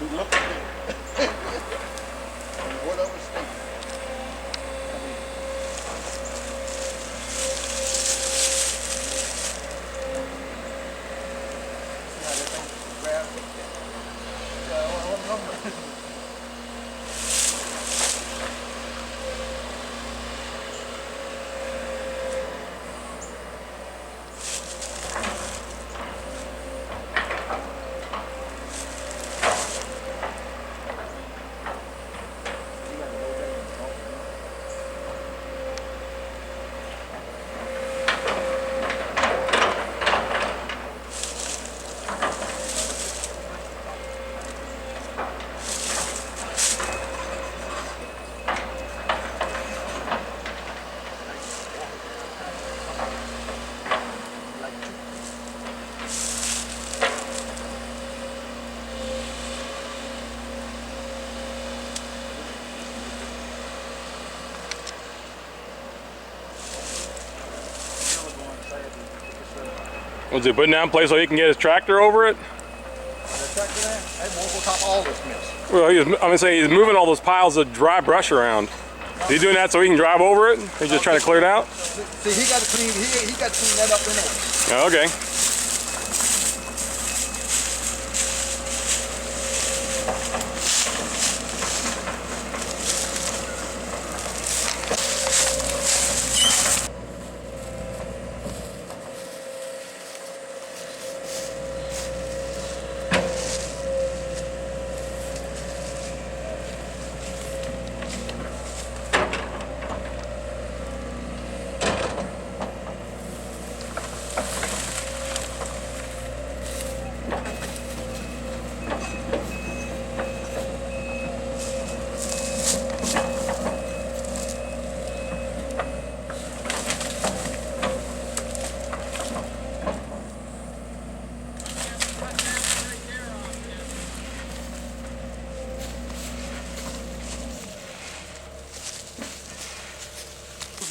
We looked at it. Whatever state. I mean, see how that thing grabs it? What number? Was he putting down place so he can get his tractor over it? The tractor there, that won't go top all this mess. Well, I'm gonna say he's moving all those piles of dry brush around. Is he doing that so he can drive over it? He's just trying to clear it out? See, he got to clean that up anyway. Oh, okay.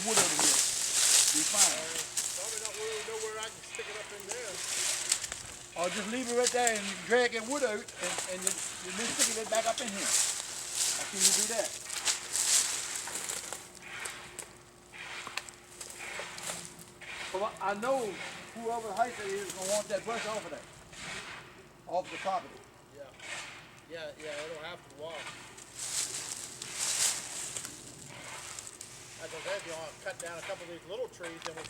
Wood over here. Be fine. Probably not really know where I can stick it up in there. Or just leave it right there and drag that wood out and then stick it back up in here. How can you do that? Well, I know whoever the height is gonna want that brush off of there. Off the property. Yeah, it'll have to walk. As I said, if you want to cut down a couple of these little trees, then we can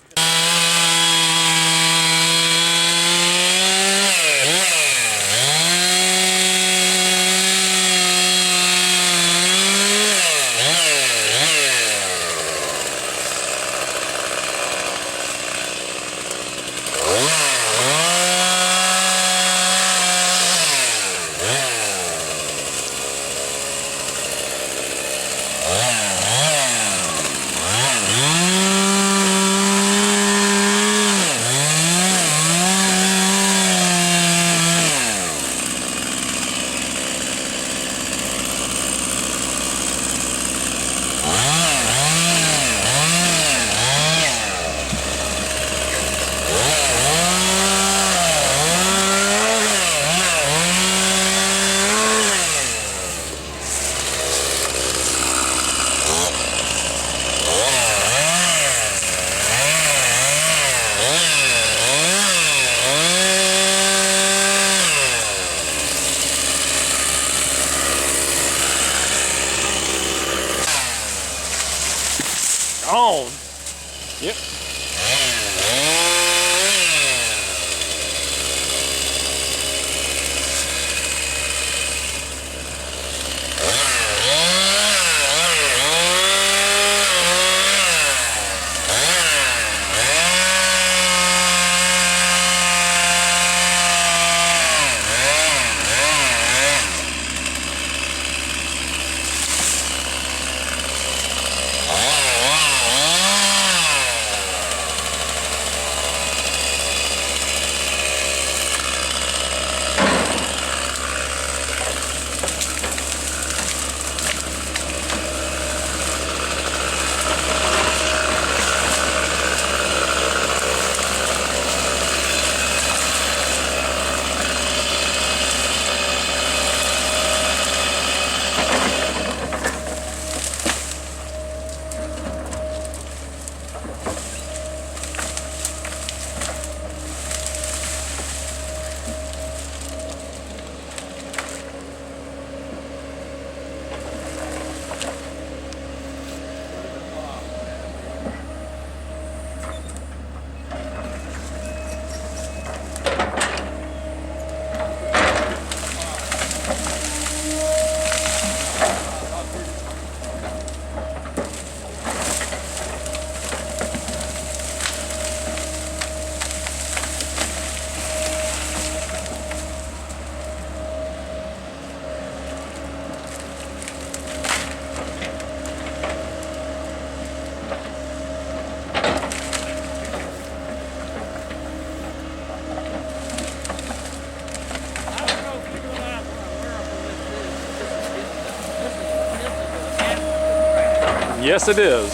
Yes, it is.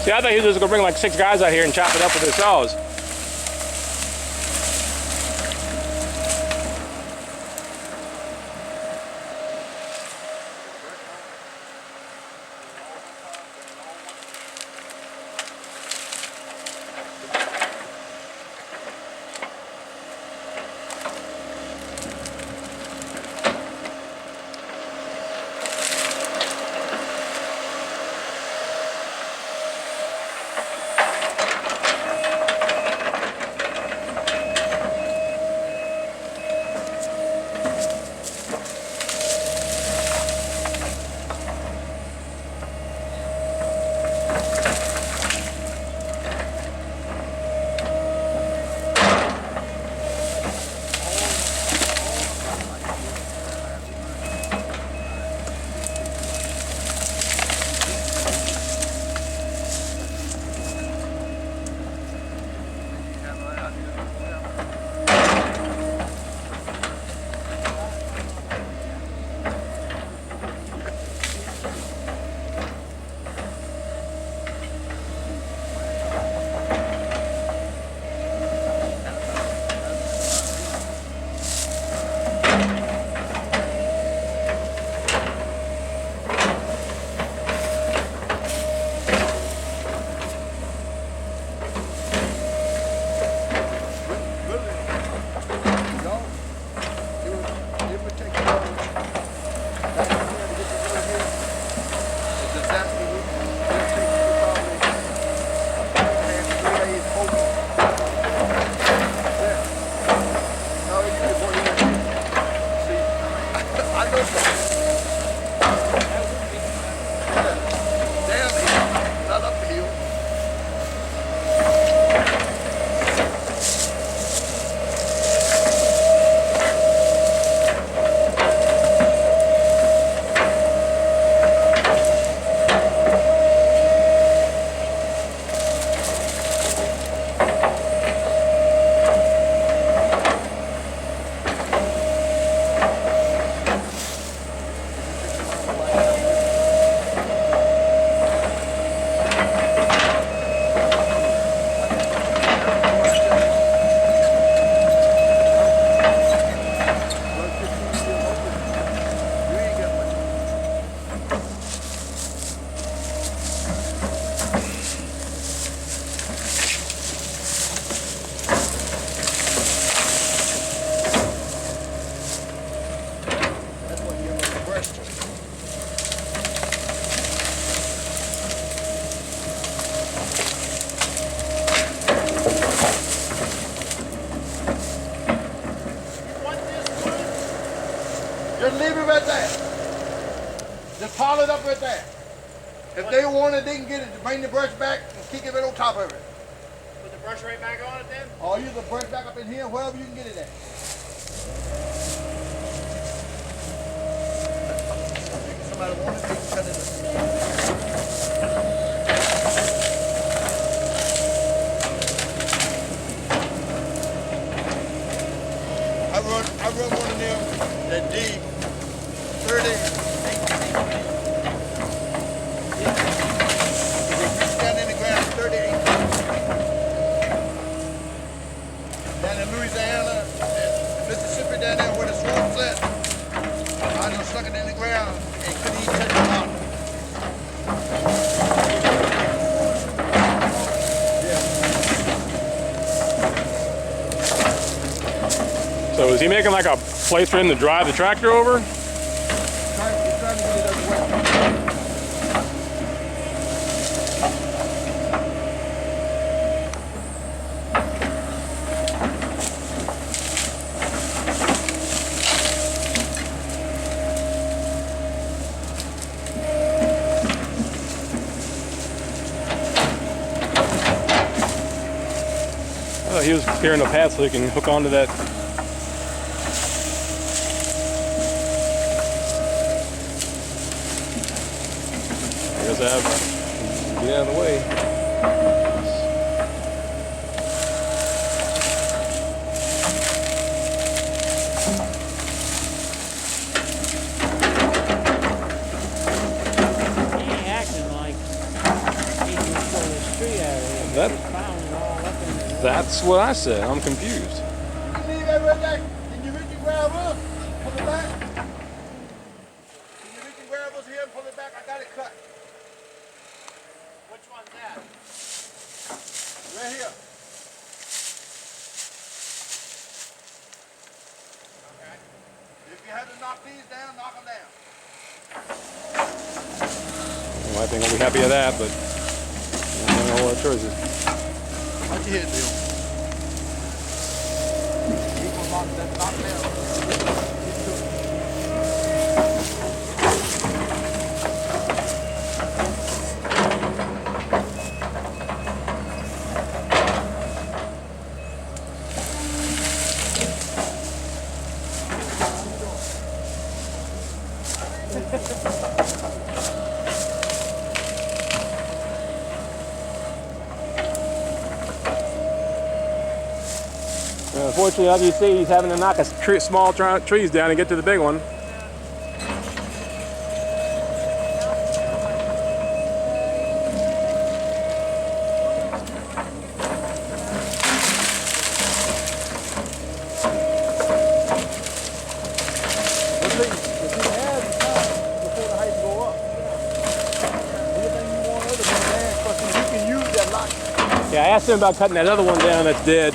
See, I thought he was just gonna bring like 6 guys out here and chop it up with their saws. Just leave it right there. Just pile it up right there. If they want it, they can get it. Bring the brush back and kick it right on top of it. Put the brush right back on it then? Or use the brush back up in here, wherever you can get it at. If somebody wants it, they can cut it I run one of them, that D30. Down in the ground, 38. Down in Louisiana, and Mississippi, down there where the swamp's at. I just stuck it in the ground and couldn't even touch the bottom. So is he making like a place for him to drive the tractor over? He's trying to get it out of the way. Oh, he was clearing the path so he can hook onto that. I guess I have to get out of the way. That's what I said. I'm confused. You leave that right there. Can you reach and grab us? Pull it back. Can you reach and grab us here and pull it back? I got it cut. Which one's that? Right here. Okay. If you had to knock these down, knock them down. Well, I think I'll be happy with that, but I don't know what choices. Watch your head, Bill. Keep on knocking that knock down. Unfortunately, as you see, he's having to knock small trees down and get to the big one. Yeah, I asked him about cutting that other one down that's dead.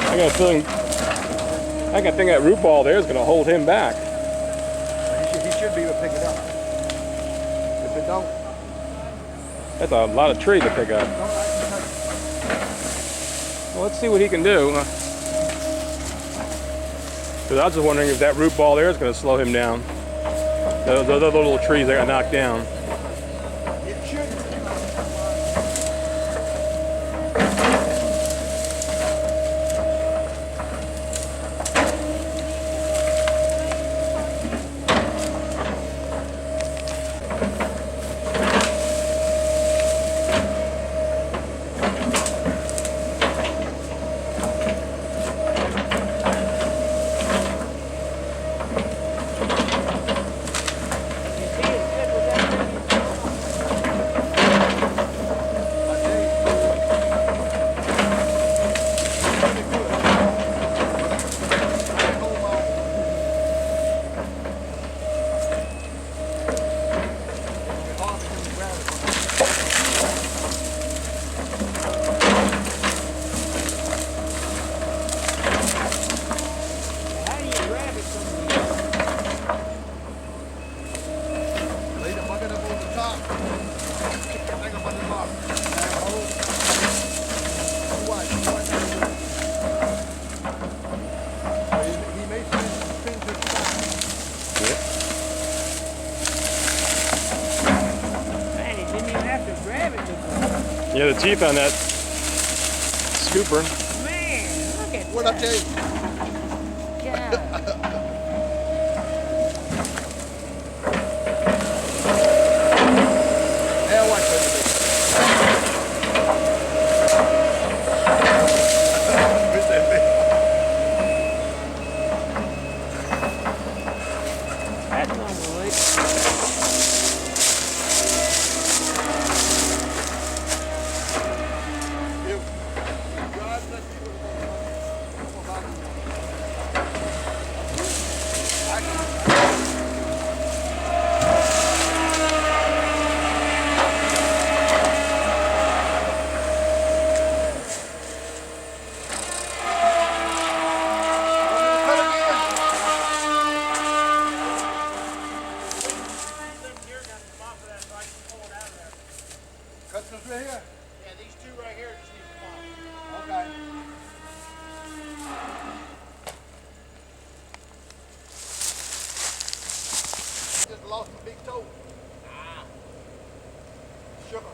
I got a feeling, I think that root ball there is going to hold him back. He should be able to pick it up. If it don't, That's a lot of tree to pick up. Well, let's see what he can do. Because I was just wondering if that root ball there is going to slow him down. Those other little trees that got knocked down. it should. Yeah, the teeth on that scooper. Man, look at What I tell you? God. Now watch this. That's unbelievable. Cut this right here. Yeah, these two right here just need to come off. Okay. Just lost a big toe. Sugar.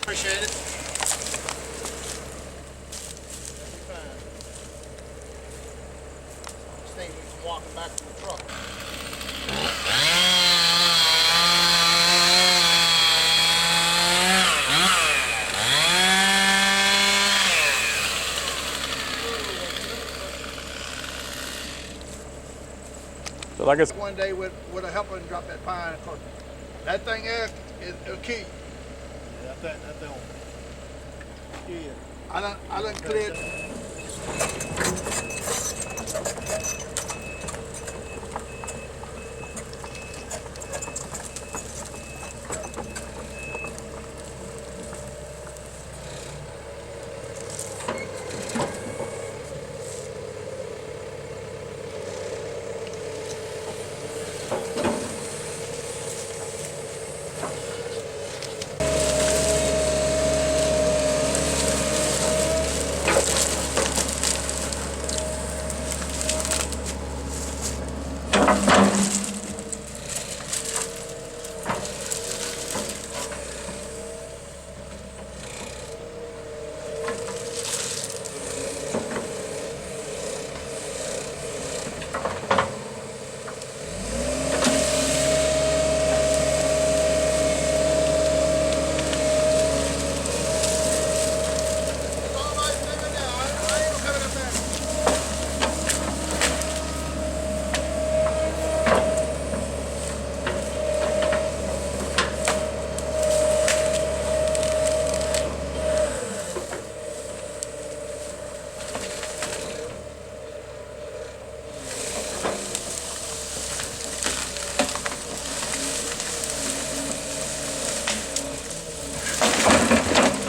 Appreciate it. Just think you can walking back to the truck. So like I said, One day with a helper and drop that pine. 'Cause that thing there is a key. Yeah, that thing. Yeah. I done cleared.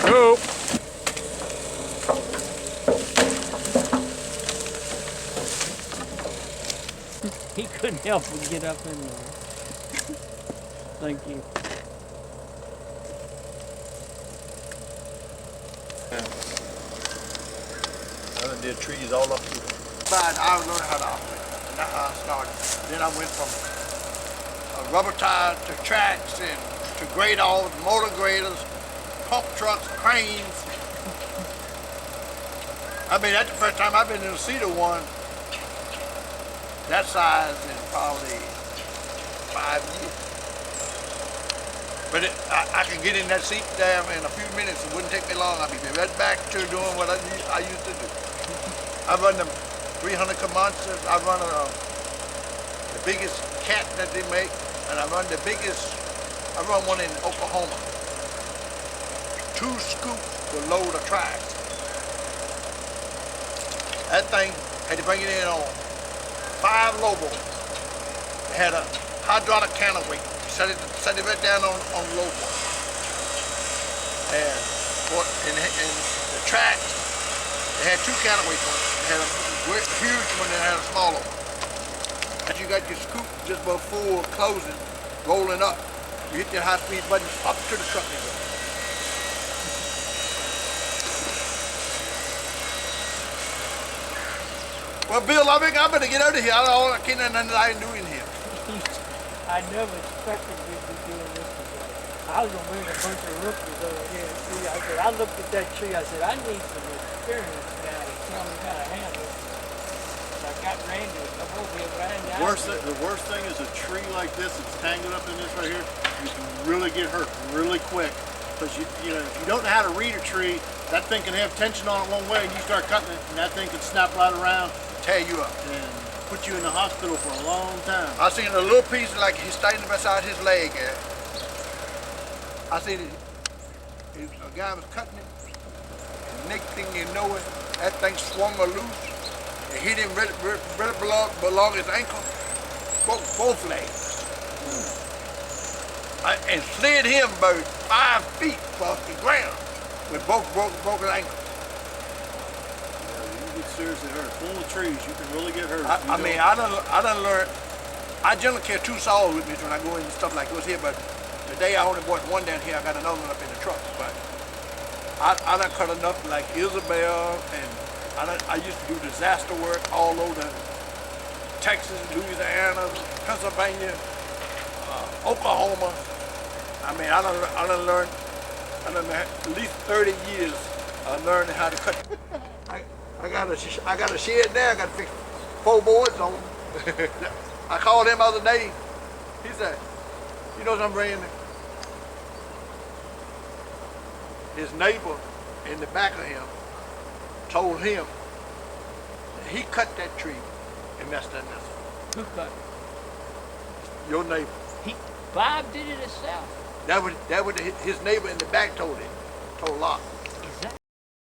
oh, He couldn't help but get up in there. Thank you. I done did trees all up to But I learned how to operate. And that's how I started. Then I went from rubber tires to tracks and to grade all motor graders, pump trucks, cranes. I mean, that's the first time I've been in a Cedar one that size in probably 5 years. But I can get in that seat there in a few minutes. It wouldn't take me long. I'd be right back to doing what I used to do. I run them 300 Comanches. I run the biggest cat that they make, and I run one in Oklahoma. 2 scoops to load a track. That thing had to bring it in on 5 Lobo. It had a hydraulic counterweight. Set it right down on Lobo. And the track, it had 2 counterweights on it. It had a huge one and it had a smaller one. And you got your scoop just before closing, rolling up. You hit your high-speed button, up to the truck and go. Well, Bill, I better get out of here. I can't do nothing I ain't doing here. I never expected you to be doing this today. I was gonna bring a bunch of rookies over here and see. I said, I looked at that tree. I said, I need some experienced guy to tell me how to handle it. So I got Randy to come over here, but I didn't. The worst thing is a tree like this that's tangled up in this right here. You can really get hurt really quick because you know if you don't know how to read a tree, that thing can have tension on it one way, and you start cutting it, and that thing can snap right around, Tear you up. and put you in the hospital for a long time. I seen a little piece like he's standing beside his leg. I seen a guy was cutting him. And next thing you know it, that thing swung loose. It hit him right below his ankle, both legs. And slid him about 5 feet across the ground with both broken ankles. You get seriously hurt. Full of trees, you can really get hurt. I done learned. I generally carry 2 saws with me when I go in and stuff like this here, but today I only bought 1 down here. I got another one up in the truck. But I done cut enough like Isabel, and I used to do disaster work all over Texas, Louisiana, Pennsylvania, Oklahoma. I mean, I done learned I done had at least 30 years of learning how to cut. I got a shed there. I got to fix 4 boards on. I called him the other day. He said, "You know something, Randy? His neighbor in the back of him told him that he cut that tree and messed that mess up. Who cut? Your neighbor. Bob did it himself. That was his neighbor in the back told him. Told Lot.